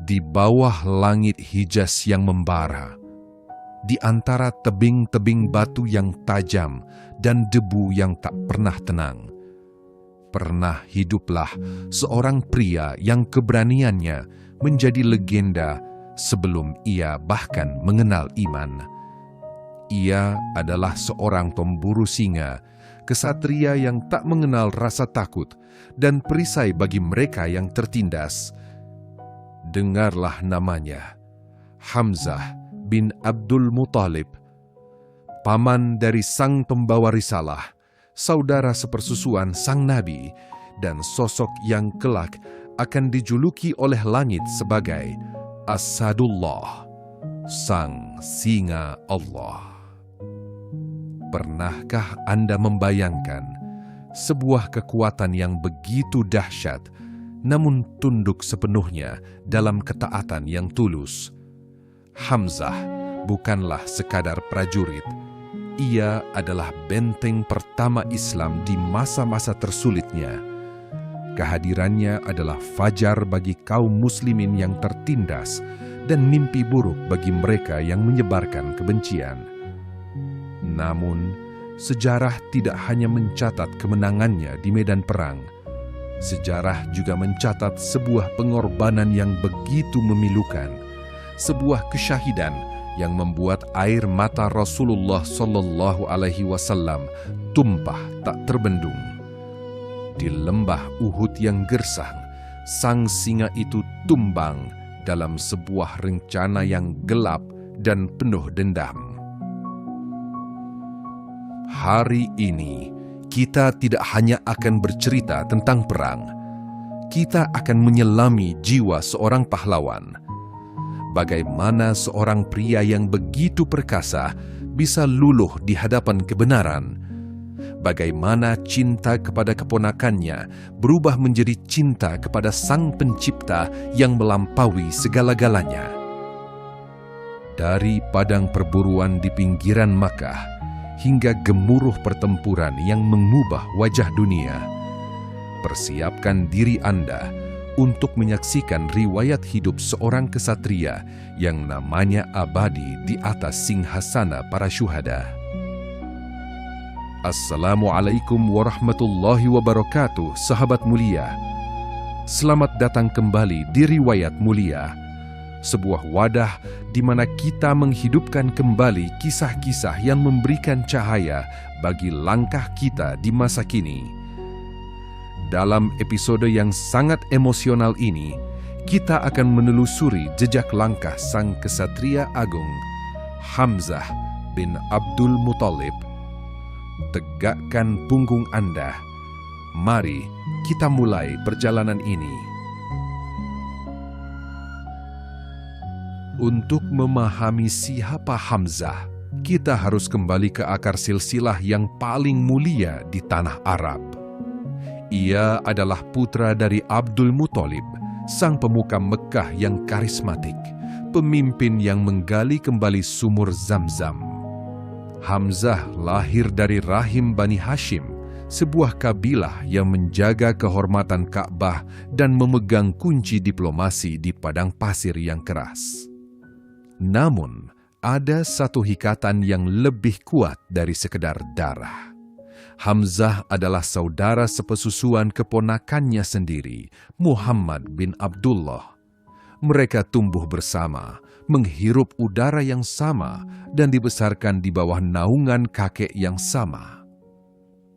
Di bawah langit Hijaz yang membara, di antara tebing-tebing batu yang tajam dan debu yang tak pernah tenang, pernah hiduplah seorang pria yang keberaniannya menjadi legenda sebelum ia bahkan mengenal iman. Ia adalah seorang pemburu singa, kesatria yang tak mengenal rasa takut dan perisai bagi mereka yang tertindas. Dengarlah namanya, Hamzah bin Abdul Muthalib, paman dari sang pembawa risalah, saudara sepersusuan sang nabi, dan sosok yang kelak akan dijuluki oleh langit sebagai Asadullah, sang singa Allah. Pernahkah Anda membayangkan sebuah kekuatan yang begitu dahsyat namun tunduk sepenuhnya dalam ketaatan yang tulus? Hamzah bukanlah sekadar prajurit. Ia adalah benteng pertama Islam di masa-masa tersulitnya. Kehadirannya adalah fajar bagi kaum muslimin yang tertindas dan mimpi buruk bagi mereka yang menyebarkan kebencian. Namun, sejarah tidak hanya mencatat kemenangannya di medan perang. Sejarah juga mencatat sebuah pengorbanan yang begitu memilukan, sebuah kesyahidan yang membuat air mata Rasulullah Shallallahu Alaihi Wasallam tumpah tak terbendung. Di lembah Uhud yang gersang, sang singa itu tumbang dalam sebuah rencana yang gelap dan penuh dendam. Hari ini, kita tidak hanya akan bercerita tentang perang, kita akan menyelami jiwa seorang pahlawan. Bagaimana seorang pria yang begitu perkasa bisa luluh di hadapan kebenaran? Bagaimana cinta kepada keponakannya berubah menjadi cinta kepada Sang Pencipta yang melampaui segala-galanya? Dari padang perburuan di pinggiran Makkah hingga gemuruh pertempuran yang mengubah wajah dunia, persiapkan diri Anda untuk menyaksikan riwayat hidup seorang kesatria yang namanya abadi di atas singgasana para syuhada. Assalamualaikum warahmatullahi wabarakatuh, sahabat mulia. Selamat datang kembali di Riwayat Mulia, sebuah wadah di mana kita menghidupkan kembali kisah-kisah yang memberikan cahaya bagi langkah kita di masa kini. Dalam episode yang sangat emosional ini, kita akan menelusuri jejak langkah sang kesatria agung, Hamzah bin Abdul Muthalib. Tegakkan punggung Anda. Mari kita mulai perjalanan ini. Untuk memahami siapa Hamzah, kita harus kembali ke akar silsilah yang paling mulia di tanah Arab. Ia adalah putra dari Abdul Muthalib, sang pemuka Mekah yang karismatik, pemimpin yang menggali kembali sumur Zamzam. Hamzah lahir dari rahim Bani Hashim, sebuah kabilah yang menjaga kehormatan Ka'bah dan memegang kunci diplomasi di padang pasir yang keras. Namun, ada satu ikatan yang lebih kuat dari sekedar darah. Hamzah adalah saudara sepesusuan keponakannya sendiri, Muhammad bin Abdullah. Mereka tumbuh bersama, menghirup udara yang sama, dan dibesarkan di bawah naungan kakek yang sama.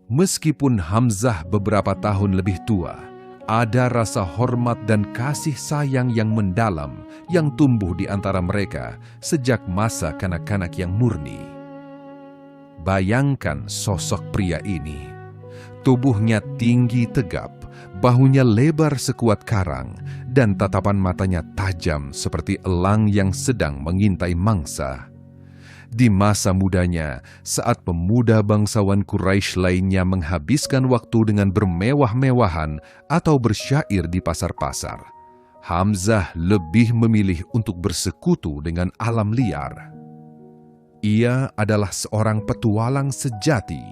Meskipun Hamzah beberapa tahun lebih tua, ada rasa hormat dan kasih sayang yang mendalam yang tumbuh di antara mereka sejak masa kanak-kanak yang murni. Bayangkan sosok pria ini. Tubuhnya tinggi tegap, bahunya lebar sekuat karang, dan tatapan matanya tajam seperti elang yang sedang mengintai mangsa. Di masa mudanya, saat pemuda bangsawan Quraisy lainnya menghabiskan waktu dengan bermewah-mewahan atau bersyair di pasar-pasar, Hamzah lebih memilih untuk bersekutu dengan alam liar. Ia adalah seorang petualang sejati.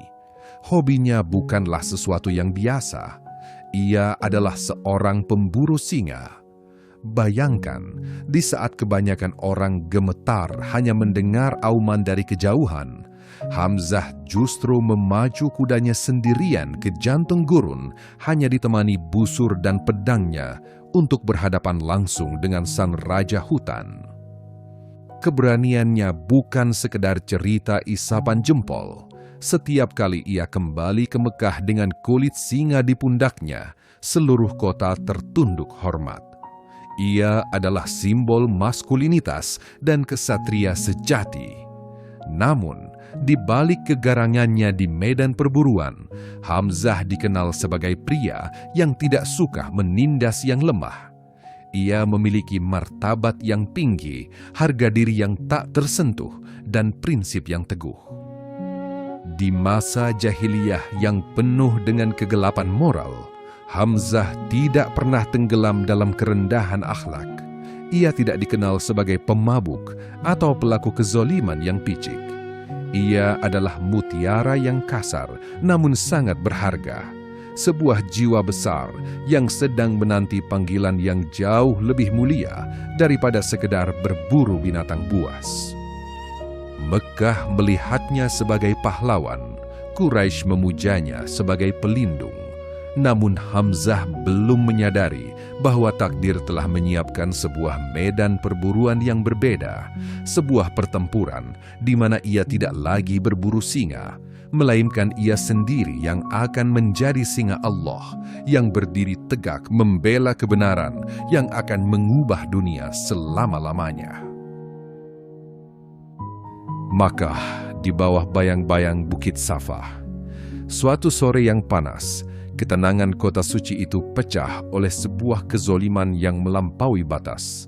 Hobinya bukanlah sesuatu yang biasa. Ia adalah seorang pemburu singa. Bayangkan, di saat kebanyakan orang gemetar hanya mendengar auman dari kejauhan, Hamzah justru memacu kudanya sendirian ke jantung gurun hanya ditemani busur dan pedangnya untuk berhadapan langsung dengan sang raja hutan. Keberaniannya bukan sekedar cerita isapan jempol. Setiap kali ia kembali ke Mekah dengan kulit singa di pundaknya, seluruh kota tertunduk hormat. Ia adalah simbol maskulinitas dan kesatria sejati. Namun, di balik kegarangannya di medan perburuan, Hamzah dikenal sebagai pria yang tidak suka menindas yang lemah. Ia memiliki martabat yang tinggi, harga diri yang tak tersentuh, dan prinsip yang teguh. Di masa jahiliyah yang penuh dengan kegelapan moral, Hamzah tidak pernah tenggelam dalam kerendahan akhlak. Ia tidak dikenal sebagai pemabuk atau pelaku kezoliman yang picik. Ia adalah mutiara yang kasar namun sangat berharga. Sebuah jiwa besar yang sedang menanti panggilan yang jauh lebih mulia daripada sekedar berburu binatang buas. Mekah melihatnya sebagai pahlawan, Quraisy memujanya sebagai pelindung. Namun Hamzah belum menyadari bahwa takdir telah menyiapkan sebuah medan perburuan yang berbeda, sebuah pertempuran di mana ia tidak lagi berburu singa, melainkan ia sendiri yang akan menjadi singa Allah yang berdiri tegak membela kebenaran yang akan mengubah dunia selama-lamanya. Maka di bawah bayang-bayang Bukit Safa, suatu sore yang panas, ketenangan kota suci itu pecah oleh sebuah kezoliman yang melampaui batas.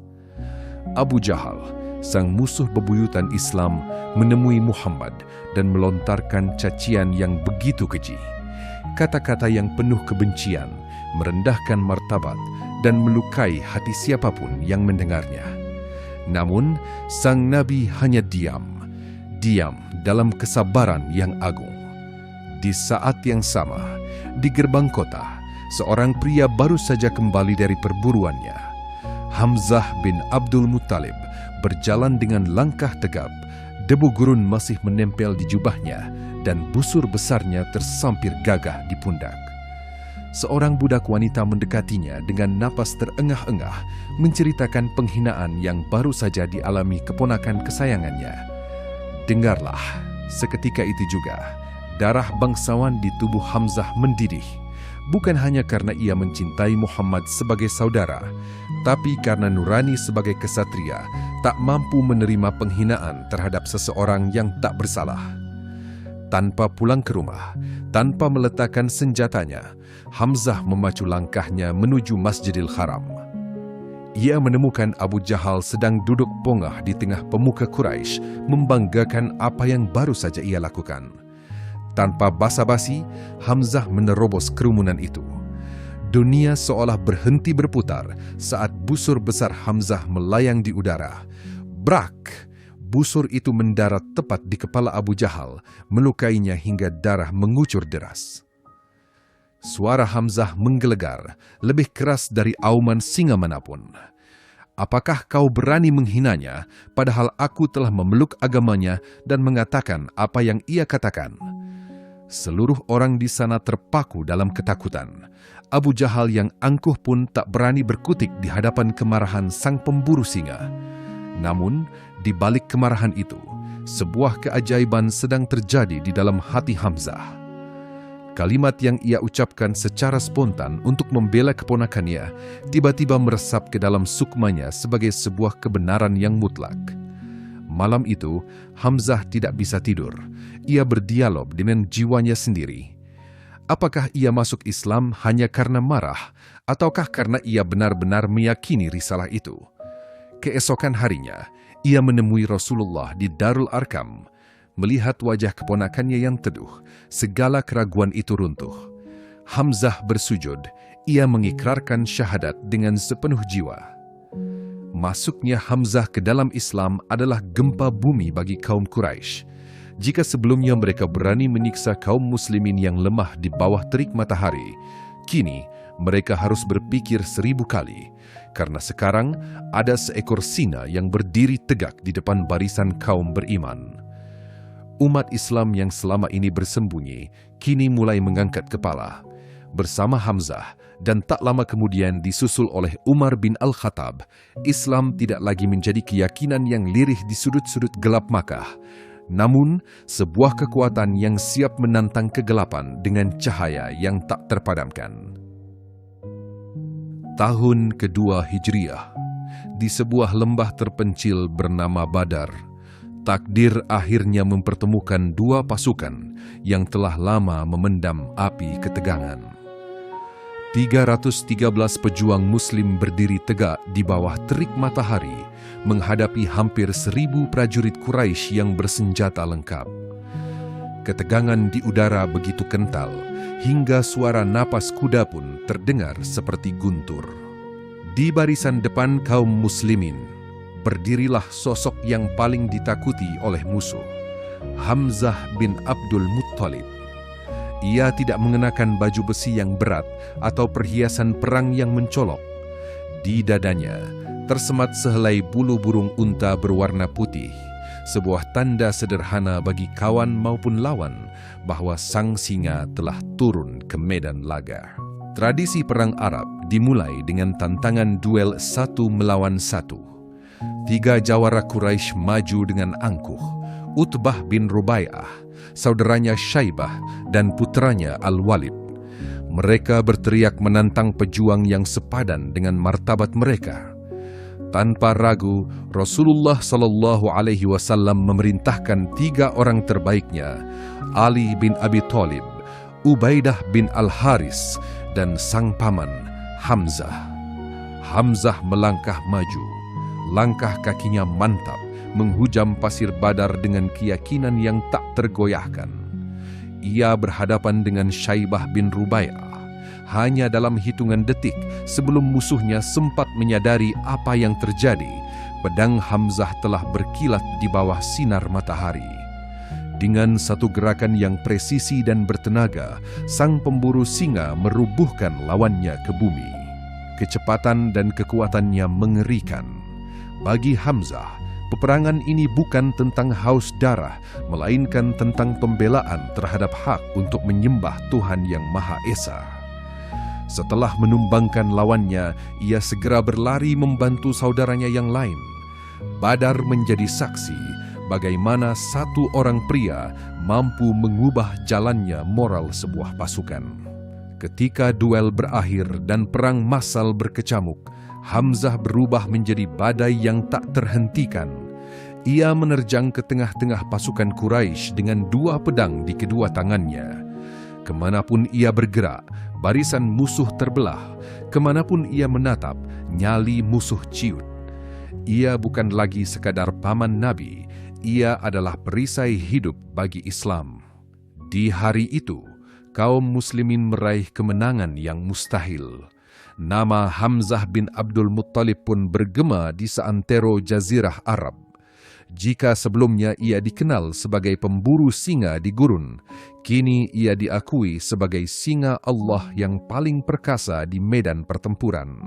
Abu Jahal, sang musuh bebuyutan Islam, menemui Muhammad dan melontarkan cacian yang begitu keji. Kata-kata yang penuh kebencian, merendahkan martabat, dan melukai hati siapapun yang mendengarnya. Namun, sang Nabi hanya diam dalam kesabaran yang agung. Di saat yang sama, di gerbang kota, seorang pria baru saja kembali dari perburuannya. Hamzah bin Abdul Muttalib berjalan dengan langkah tegap, debu gurun masih menempel di jubahnya, dan busur besarnya tersampir gagah di pundak. Seorang budak wanita mendekatinya dengan napas terengah-engah, menceritakan penghinaan yang baru saja dialami keponakan kesayangannya. Dengarlah, seketika itu juga, darah bangsawan di tubuh Hamzah mendidih, bukan hanya karena ia mencintai Muhammad sebagai saudara, tapi karena nurani sebagai kesatria tak mampu menerima penghinaan terhadap seseorang yang tak bersalah. Tanpa pulang ke rumah, tanpa meletakkan senjatanya, Hamzah memacu langkahnya menuju Masjidil Haram. Ia menemukan Abu Jahal sedang duduk pongah di tengah pemuka Quraisy, membanggakan apa yang baru saja ia lakukan. Tanpa basa-basi, Hamzah menerobos kerumunan itu. Dunia seolah berhenti berputar saat busur besar Hamzah melayang di udara. Brak! Busur itu mendarat tepat di kepala Abu Jahal, melukainya hingga darah mengucur deras. Suara Hamzah menggelegar, lebih keras dari auman singa manapun. Apakah kau berani menghinanya, padahal aku telah memeluk agamanya dan mengatakan apa yang ia katakan? Seluruh orang di sana terpaku dalam ketakutan. Abu Jahal yang angkuh pun tak berani berkutik di hadapan kemarahan sang pemburu singa. Namun, di balik kemarahan itu, sebuah keajaiban sedang terjadi di dalam hati Hamzah. Kalimat yang ia ucapkan secara spontan untuk membela keponakannya tiba-tiba meresap ke dalam sukmanya sebagai sebuah kebenaran yang mutlak. Malam itu, Hamzah tidak bisa tidur. Ia berdialog dengan jiwanya sendiri. Apakah ia masuk Islam hanya karena marah, ataukah karena ia benar-benar meyakini risalah itu? Keesokan harinya, ia menemui Rasulullah di Darul Arkam. Melihat wajah keponakannya yang teduh, segala keraguan itu runtuh. Hamzah bersujud, ia mengikrarkan syahadat dengan sepenuh jiwa. Masuknya Hamzah ke dalam Islam adalah gempa bumi bagi kaum Quraisy. Jika sebelumnya mereka berani menyiksa kaum muslimin yang lemah di bawah terik matahari, kini mereka harus berpikir 1000 kali, karena sekarang ada seekor singa yang berdiri tegak di depan barisan kaum beriman. Umat Islam yang selama ini bersembunyi, kini mulai mengangkat kepala. Bersama Hamzah, dan tak lama kemudian disusul oleh Umar bin Al-Khattab, Islam tidak lagi menjadi keyakinan yang lirih di sudut-sudut gelap Makkah, namun sebuah kekuatan yang siap menantang kegelapan dengan cahaya yang tak terpadamkan. Tahun kedua Hijriah, di sebuah lembah terpencil bernama Badar, takdir akhirnya mempertemukan dua pasukan yang telah lama memendam api ketegangan. 313 pejuang Muslim berdiri tegak di bawah terik matahari menghadapi hampir 1000 prajurit Quraisy yang bersenjata lengkap. Ketegangan di udara begitu kental hingga suara napas kuda pun terdengar seperti guntur. Di barisan depan kaum muslimin, berdirilah sosok yang paling ditakuti oleh musuh, Hamzah bin Abdul Muttalib. Ia tidak mengenakan baju besi yang berat atau perhiasan perang yang mencolok. Di dadanya tersemat sehelai bulu burung unta berwarna putih, sebuah tanda sederhana bagi kawan maupun lawan bahwa sang singa telah turun ke medan laga. Tradisi perang Arab dimulai dengan tantangan duel 1 melawan 1. 3 jawara Quraisy maju dengan angkuh. Utbah bin Rubai'ah, saudaranya Syaibah, dan putranya Al-Walid. Mereka berteriak menantang pejuang yang sepadan dengan martabat mereka. Tanpa ragu, Rasulullah SAW memerintahkan 3 orang terbaiknya, Ali bin Abi Thalib, Ubaidah bin Al-Haris, dan sang paman Hamzah. Hamzah melangkah maju, langkah kakinya mantap, menghujam pasir Badar dengan keyakinan yang tak tergoyahkan. Ia berhadapan dengan Syaibah bin Rubai'ah hanya dalam hitungan detik sebelum musuhnya sempat menyadari apa yang terjadi. Pedang Hamzah telah berkilat di bawah sinar matahari. Dengan satu gerakan yang presisi dan bertenaga, sang pemburu singa merubuhkan lawannya ke bumi. Kecepatan dan kekuatannya mengerikan. Bagi Hamzah, peperangan ini bukan tentang haus darah, melainkan tentang pembelaan terhadap hak untuk menyembah Tuhan Yang Maha Esa. Setelah menumbangkan lawannya, ia segera berlari membantu saudaranya yang lain. Badar menjadi saksi bagaimana satu orang pria mampu mengubah jalannya moral sebuah pasukan. Ketika duel berakhir dan perang massal berkecamuk, Hamzah berubah menjadi badai yang tak terhentikan. Ia menerjang ke tengah-tengah pasukan Quraisy dengan 2 pedang di kedua tangannya. Kemanapun ia bergerak, barisan musuh terbelah. Kemanapun ia menatap, nyali musuh ciut. Ia bukan lagi sekadar paman Nabi, ia adalah perisai hidup bagi Islam. Di hari itu, kaum muslimin meraih kemenangan yang mustahil. Nama Hamzah bin Abdul Muttalib pun bergema di seantero jazirah Arab. Jika sebelumnya ia dikenal sebagai pemburu singa di gurun, kini ia diakui sebagai singa Allah yang paling perkasa di medan pertempuran.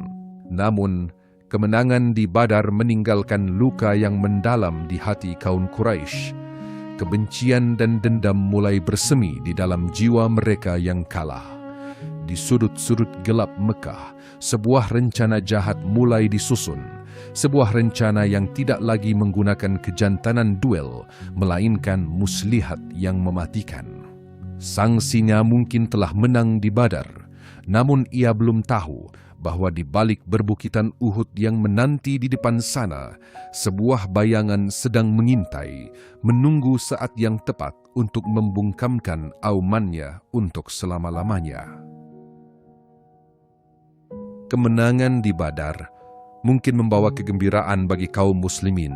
Namun, kemenangan di Badar meninggalkan luka yang mendalam di hati kaum Quraisy. Kebencian dan dendam mulai bersemi di dalam jiwa mereka yang kalah. Di sudut-sudut gelap Mekah, sebuah rencana jahat mulai disusun. Sebuah rencana yang tidak lagi menggunakan kejantanan duel, melainkan muslihat yang mematikan. Sang singa mungkin telah menang di Badar, namun ia belum tahu bahwa di balik berbukitan Uhud yang menanti di depan sana, sebuah bayangan sedang mengintai, menunggu saat yang tepat untuk membungkamkan aumannya untuk selama-lamanya. Kemenangan di Badar mungkin membawa kegembiraan bagi kaum muslimin.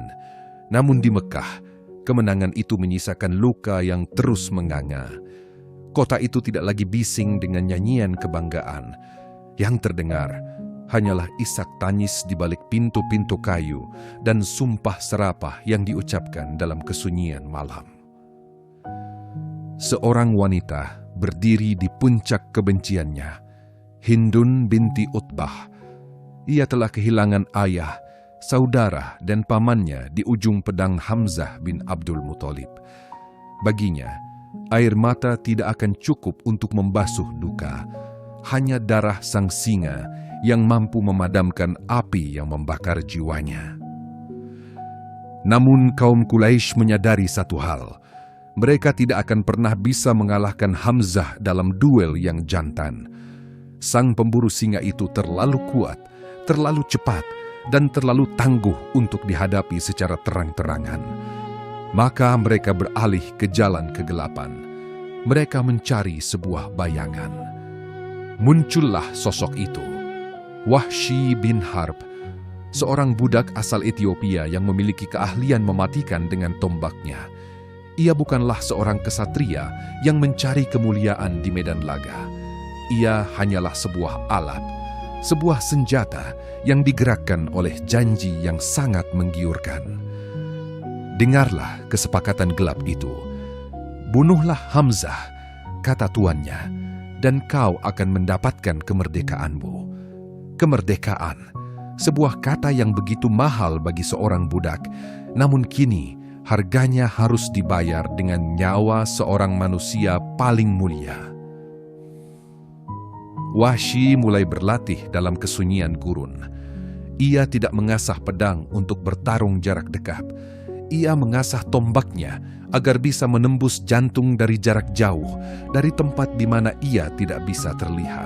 Namun di Mekah, kemenangan itu menyisakan luka yang terus menganga. Kota itu tidak lagi bising dengan nyanyian kebanggaan. Yang terdengar hanyalah isak tangis di balik pintu-pintu kayu dan sumpah serapah yang diucapkan dalam kesunyian malam. Seorang wanita berdiri di puncak kebenciannya. Hindun binti Utbah. Ia telah kehilangan ayah, saudara, dan pamannya di ujung pedang Hamzah bin Abdul Muthalib. Baginya, air mata tidak akan cukup untuk membasuh duka. Hanya darah sang singa yang mampu memadamkan api yang membakar jiwanya. Namun kaum Quraisy menyadari satu hal. Mereka tidak akan pernah bisa mengalahkan Hamzah dalam duel yang jantan. Sang pemburu singa itu terlalu kuat, terlalu cepat, dan terlalu tangguh untuk dihadapi secara terang-terangan. Maka mereka beralih ke jalan kegelapan. Mereka mencari sebuah bayangan. Muncullah sosok itu, Wahsy bin Harb, seorang budak asal Ethiopia yang memiliki keahlian mematikan dengan tombaknya. Ia bukanlah seorang kesatria yang mencari kemuliaan di medan laga. Ia hanyalah sebuah alat, sebuah senjata yang digerakkan oleh janji yang sangat menggiurkan. Dengarlah kesepakatan gelap itu. Bunuhlah Hamzah, kata tuannya, dan kau akan mendapatkan kemerdekaanmu. Kemerdekaan, sebuah kata yang begitu mahal bagi seorang budak, namun kini harganya harus dibayar dengan nyawa seorang manusia paling mulia. Wahsy mulai berlatih dalam kesunyian gurun. Ia tidak mengasah pedang untuk bertarung jarak dekat. Ia mengasah tombaknya agar bisa menembus jantung dari jarak jauh, dari tempat di mana ia tidak bisa terlihat.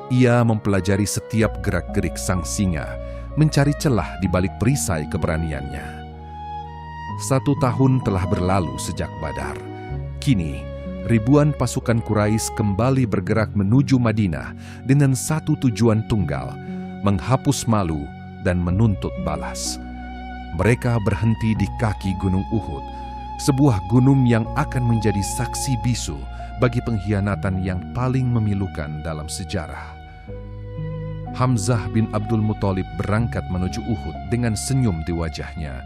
Ia mempelajari setiap gerak-gerik sang singa, mencari celah di balik perisai keberaniannya. 1 tahun telah berlalu sejak Badar. Kini, ribuan pasukan Quraisy kembali bergerak menuju Madinah dengan satu tujuan tunggal, menghapus malu dan menuntut balas. Mereka berhenti di kaki Gunung Uhud, sebuah gunung yang akan menjadi saksi bisu bagi pengkhianatan yang paling memilukan dalam sejarah. Hamzah bin Abdul Muthalib berangkat menuju Uhud dengan senyum di wajahnya.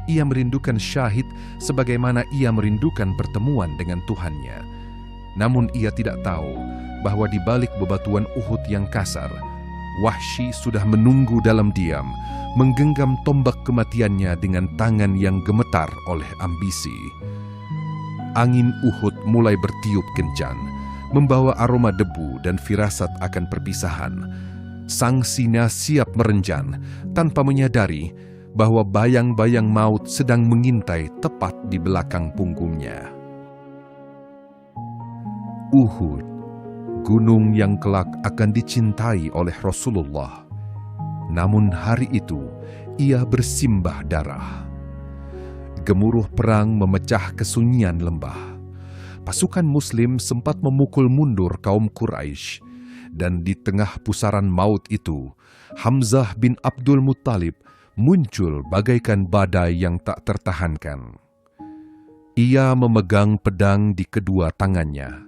Ia merindukan syahid sebagaimana ia merindukan pertemuan dengan Tuhannya. Namun ia tidak tahu bahwa di balik bebatuan Uhud yang kasar, Wahsy sudah menunggu dalam diam, menggenggam tombak kematiannya dengan tangan yang gemetar oleh ambisi. Angin Uhud mulai bertiup kencang, membawa aroma debu dan firasat akan perpisahan. Sang singa siap merenjan tanpa menyadari bahwa bayang-bayang maut sedang mengintai tepat di belakang punggungnya. Uhud, gunung yang kelak akan dicintai oleh Rasulullah. Namun hari itu, ia bersimbah darah. Gemuruh perang memecah kesunyian lembah. Pasukan Muslim sempat memukul mundur kaum Quraisy, dan di tengah pusaran maut itu, Hamzah bin Abdul Muthalib muncul bagaikan badai yang tak tertahankan. Ia memegang pedang di kedua tangannya.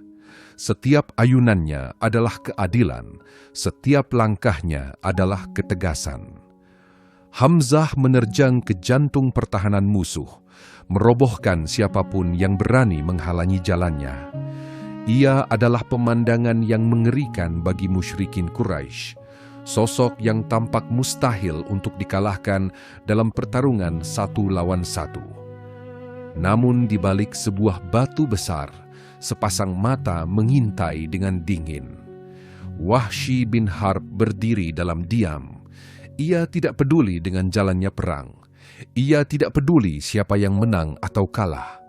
Setiap ayunannya adalah keadilan, setiap langkahnya adalah ketegasan. Hamzah menerjang ke jantung pertahanan musuh, merobohkan siapapun yang berani menghalangi jalannya. Ia adalah pemandangan yang mengerikan bagi musyrikin Quraisy, sosok yang tampak mustahil untuk dikalahkan dalam pertarungan 1 lawan 1. Namun di balik sebuah batu besar, sepasang mata mengintai dengan dingin. Wahsy bin Harb berdiri dalam diam. Ia tidak peduli dengan jalannya perang. Ia tidak peduli siapa yang menang atau kalah.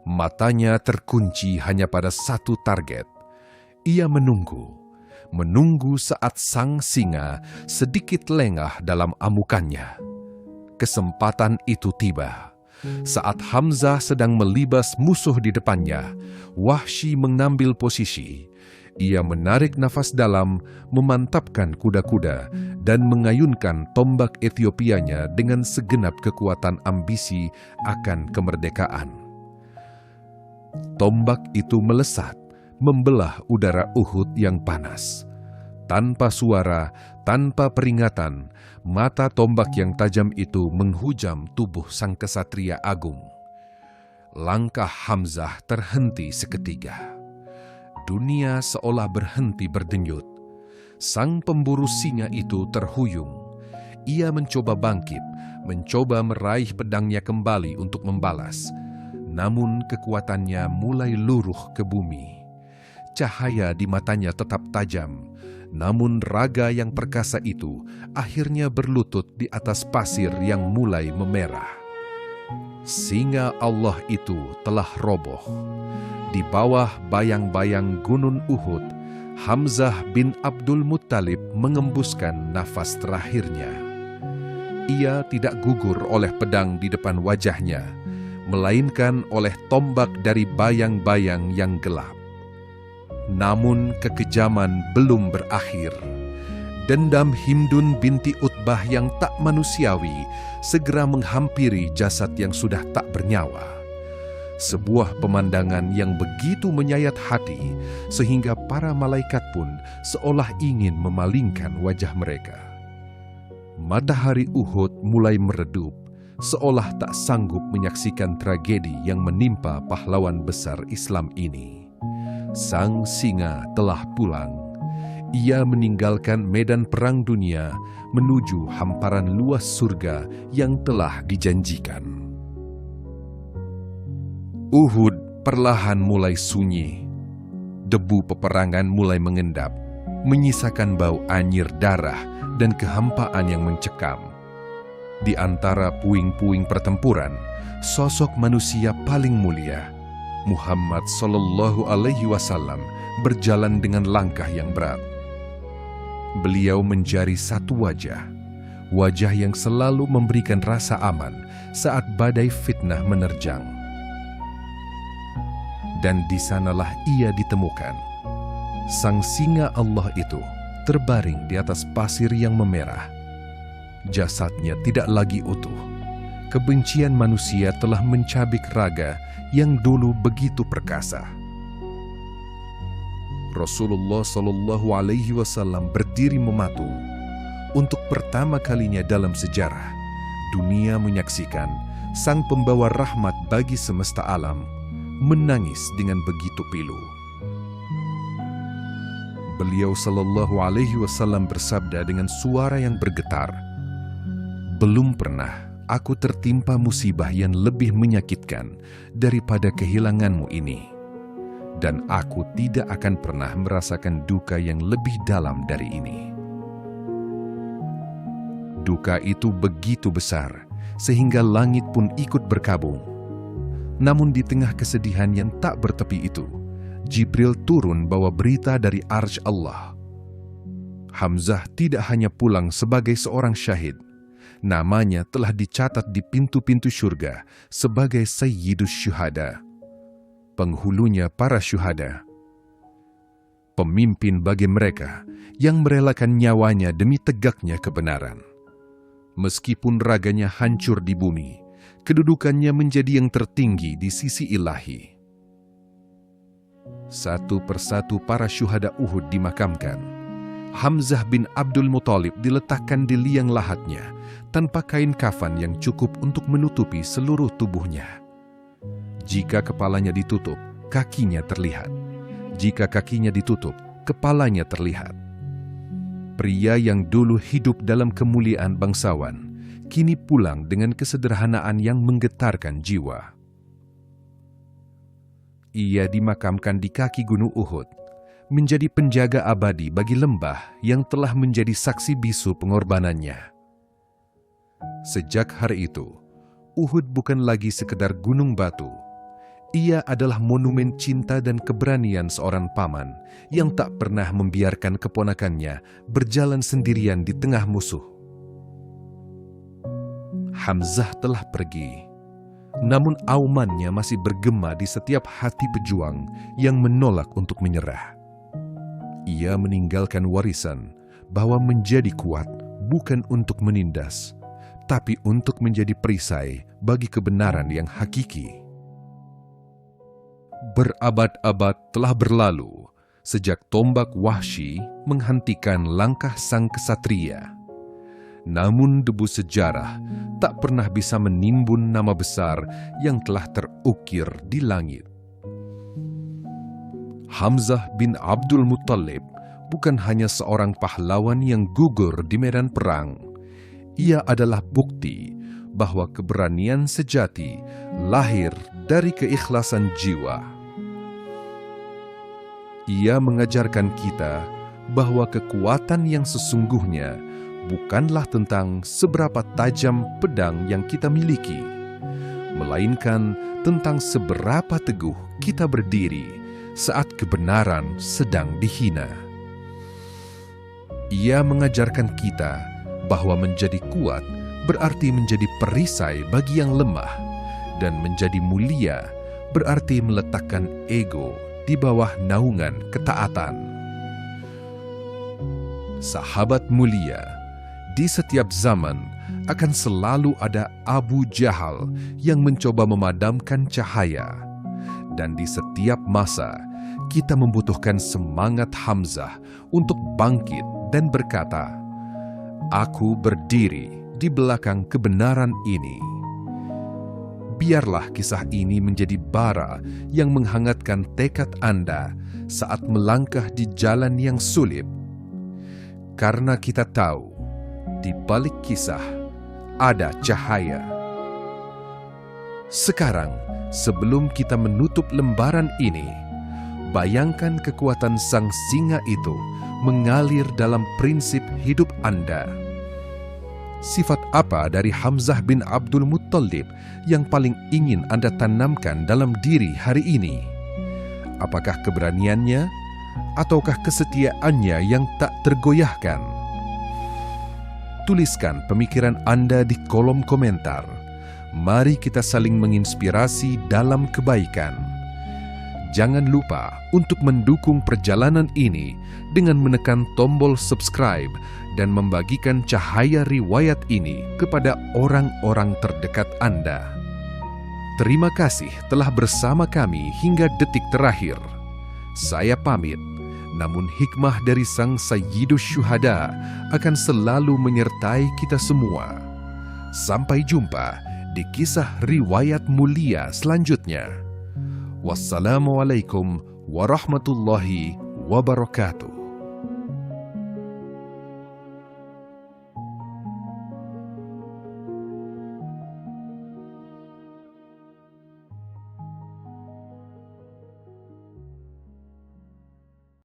Matanya terkunci hanya pada satu target. Ia menunggu saat sang singa sedikit lengah dalam amukannya. Kesempatan itu tiba. Saat Hamzah sedang melibas musuh di depannya, Wahsy mengambil posisi. Ia menarik nafas dalam, memantapkan kuda-kuda, dan mengayunkan tombak Etiopianya dengan segenap kekuatan ambisi akan kemerdekaan. Tombak itu melesat, membelah udara Uhud yang panas. Tanpa suara, tanpa peringatan, mata tombak yang tajam itu menghujam tubuh sang kesatria agung. Langkah Hamzah terhenti seketika. Dunia seolah berhenti berdenyut. sang pemburu singa itu terhuyung. Ia mencoba bangkit, mencoba meraih pedangnya kembali untuk membalas. Namun kekuatannya mulai luruh ke bumi. Cahaya di matanya tetap tajam, namun raga yang perkasa itu akhirnya berlutut di atas pasir yang mulai memerah. Singa Allah itu telah roboh. Di bawah bayang-bayang gunung Uhud, Hamzah bin Abdul Muttalib mengembuskan nafas terakhirnya. Ia tidak gugur oleh pedang di depan wajahnya, melainkan oleh tombak dari bayang-bayang yang gelap. Namun kekejaman belum berakhir. Dendam Hindun binti Utbah yang tak manusiawi segera menghampiri jasad yang sudah tak bernyawa. Sebuah pemandangan yang begitu menyayat hati sehingga para malaikat pun seolah ingin memalingkan wajah mereka. Matahari Uhud mulai meredup, seolah tak sanggup menyaksikan tragedi yang menimpa pahlawan besar Islam ini. Sang singa telah pulang. Ia meninggalkan medan perang dunia menuju hamparan luas surga yang telah dijanjikan. Uhud perlahan mulai sunyi. Debu peperangan mulai mengendap, menyisakan bau anyir darah dan kehampaan yang mencekam. Di antara puing-puing pertempuran, sosok manusia paling mulia, Muhammad Sallallahu Alaihi Wasallam, berjalan dengan langkah yang berat. Beliau menjari satu wajah yang selalu memberikan rasa aman saat badai fitnah menerjang. Dan di sanalah ia ditemukan. Sang singa Allah itu terbaring di atas pasir yang memerah. Jasadnya tidak lagi utuh. Kebencian manusia telah mencabik raga yang dulu begitu perkasa. Rasulullah Shallallahu Alaihi Wasallam berdiri mematung. Untuk pertama kalinya dalam sejarah, dunia menyaksikan sang pembawa rahmat bagi semesta alam menangis dengan begitu pilu. Beliau Shallallahu Alaihi Wasallam bersabda dengan suara yang bergetar, "Belum pernah aku tertimpa musibah yang lebih menyakitkan daripada kehilanganmu ini. Dan aku tidak akan pernah merasakan duka yang lebih dalam dari ini." Duka itu begitu besar, sehingga langit pun ikut berkabung. Namun di tengah kesedihan yang tak bertepi itu, Jibril turun bawa berita dari arsy Allah. Hamzah tidak hanya pulang sebagai seorang syahid, namanya telah dicatat di pintu-pintu syurga sebagai Sayyidus Syuhada, penghulunya para syuhada, pemimpin bagi mereka yang merelakan nyawanya demi tegaknya kebenaran. Meskipun raganya hancur di bumi, kedudukannya menjadi yang tertinggi di sisi ilahi. Satu persatu para syuhada Uhud dimakamkan. Hamzah bin Abdul Muttalib diletakkan di liang lahatnya tanpa kain kafan yang cukup untuk menutupi seluruh tubuhnya. Jika kepalanya ditutup, kakinya terlihat. Jika kakinya ditutup, kepalanya terlihat. Pria yang dulu hidup dalam kemuliaan bangsawan, kini pulang dengan kesederhanaan yang menggetarkan jiwa. Ia dimakamkan di kaki gunung Uhud, menjadi penjaga abadi bagi lembah yang telah menjadi saksi bisu pengorbanannya. Sejak hari itu, Uhud bukan lagi sekedar gunung batu. Ia adalah monumen cinta dan keberanian seorang paman yang tak pernah membiarkan keponakannya berjalan sendirian di tengah musuh. Hamzah telah pergi, namun aumannya masih bergema di setiap hati pejuang yang menolak untuk menyerah. Ia meninggalkan warisan bahwa menjadi kuat bukan untuk menindas, tapi untuk menjadi perisai bagi kebenaran yang hakiki. Berabad-abad telah berlalu sejak tombak Wahsy menghentikan langkah sang kesatria. Namun debu sejarah tak pernah bisa menimbun nama besar yang telah terukir di langit. Hamzah bin Abdul Muttalib bukan hanya seorang pahlawan yang gugur di medan perang. Ia adalah bukti bahwa keberanian sejati lahir dari keikhlasan jiwa. Ia mengajarkan kita bahwa kekuatan yang sesungguhnya bukanlah tentang seberapa tajam pedang yang kita miliki, melainkan tentang seberapa teguh kita berdiri saat kebenaran sedang dihina. Ia mengajarkan kita bahwa menjadi kuat berarti menjadi perisai bagi yang lemah, dan menjadi mulia berarti meletakkan ego di bawah naungan ketaatan. Sahabat mulia, di setiap zaman akan selalu ada Abu Jahal yang mencoba memadamkan cahaya. Dan di setiap masa, kita membutuhkan semangat Hamzah untuk bangkit dan berkata, "Aku berdiri di belakang kebenaran ini." Biarlah kisah ini menjadi bara yang menghangatkan tekad Anda saat melangkah di jalan yang sulit. Karena kita tahu, di balik kisah ada cahaya. Sekarang, sebelum kita menutup lembaran ini, bayangkan kekuatan sang singa itu mengalir dalam prinsip hidup Anda. Sifat apa dari Hamzah bin Abdul Muttalib yang paling ingin Anda tanamkan dalam diri hari ini? Apakah keberaniannya, ataukah kesetiaannya yang tak tergoyahkan? Tuliskan pemikiran Anda di kolom komentar. Mari kita saling menginspirasi dalam kebaikan. Jangan lupa untuk mendukung perjalanan ini dengan menekan tombol subscribe dan membagikan cahaya riwayat ini kepada orang-orang terdekat Anda. Terima kasih telah bersama kami hingga detik terakhir. Saya pamit, namun hikmah dari Sang Sayyidus Syuhada akan selalu menyertai kita semua. Sampai jumpa di kisah riwayat mulia selanjutnya. Wassalamualaikum warahmatullahi wabarakatuh.